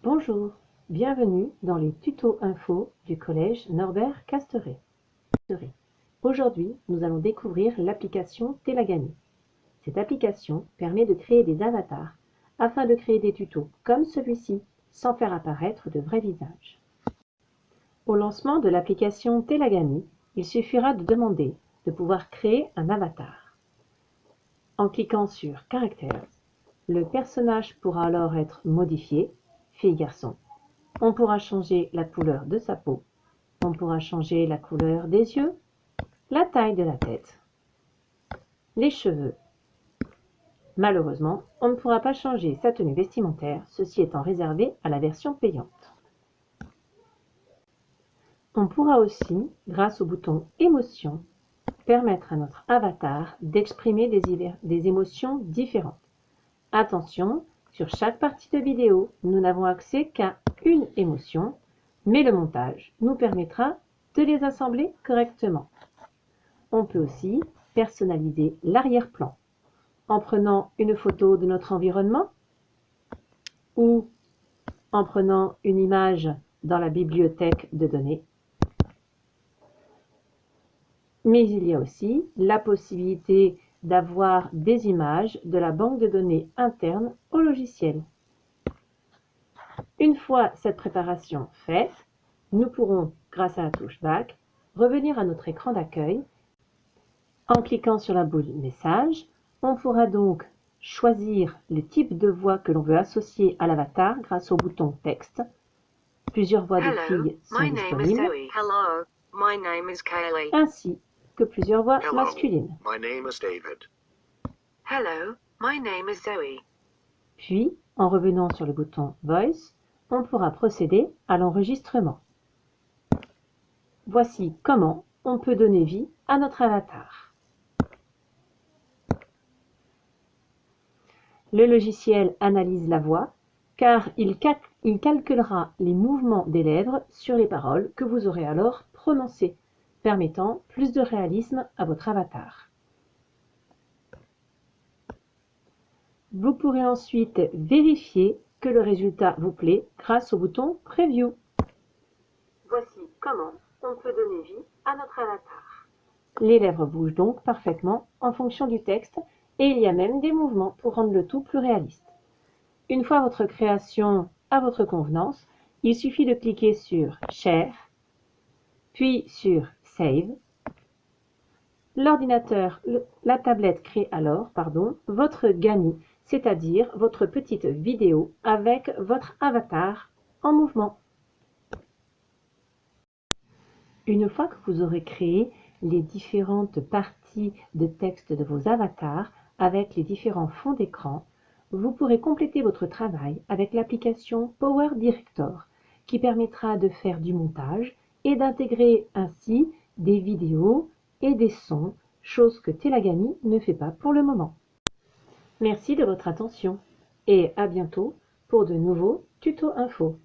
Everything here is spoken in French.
Bonjour, bienvenue dans les tutos info du collège Norbert Casteret. Aujourd'hui, nous allons découvrir l'application Telagami. Cette application permet de créer des avatars afin de créer des tutos comme celui-ci sans faire apparaître de vrais visages. Au lancement de l'application Telagami, il suffira de demander de pouvoir créer un avatar. En cliquant sur Characters, le personnage pourra alors être modifié, fille-garçon. On pourra changer la couleur de sa peau, on pourra changer la couleur des yeux, la taille de la tête, les cheveux. Malheureusement, on ne pourra pas changer sa tenue vestimentaire, ceci étant réservé à la version payante. On pourra aussi, grâce au bouton Émotions, permettre à notre avatar d'exprimer des émotions différentes. Attention, sur chaque partie de vidéo, nous n'avons accès qu'à une émotion, mais le montage nous permettra de les assembler correctement. On peut aussi personnaliser l'arrière-plan en prenant une photo de notre environnement ou en prenant une image dans la bibliothèque de données. Mais il y a aussi la possibilité d'avoir des images de la banque de données interne au logiciel. Une fois cette préparation faite, nous pourrons, grâce à la touche Back, revenir à notre écran d'accueil. En cliquant sur la boule Message, on pourra donc choisir le type de voix que l'on veut associer à l'avatar grâce au bouton Texte. Plusieurs voix de filles sont disponibles, ainsi que plusieurs voix masculines. Puis, en revenant sur le bouton Voice, on pourra procéder à l'enregistrement. Voici comment on peut donner vie à notre avatar. Le logiciel analyse la voix car il calculera les mouvements des lèvres sur les paroles que vous aurez alors prononcées, permettant plus de réalisme à votre avatar. Vous pourrez ensuite vérifier que le résultat vous plaît grâce au bouton Preview. Voici comment on peut donner vie à notre avatar. Les lèvres bougent donc parfaitement en fonction du texte et il y a même des mouvements pour rendre le tout plus réaliste. Une fois votre création à votre convenance, il suffit de cliquer sur Share, puis sur Save. La tablette crée alors votre Gami, c'est-à-dire votre petite vidéo avec votre avatar en mouvement. Une fois que vous aurez créé les différentes parties de texte de vos avatars avec les différents fonds d'écran, vous pourrez compléter votre travail avec l'application Power Director qui permettra de faire du montage et d'intégrer ainsi des vidéos et des sons, chose que Telagami ne fait pas pour le moment. Merci de votre attention et à bientôt pour de nouveaux tutos info.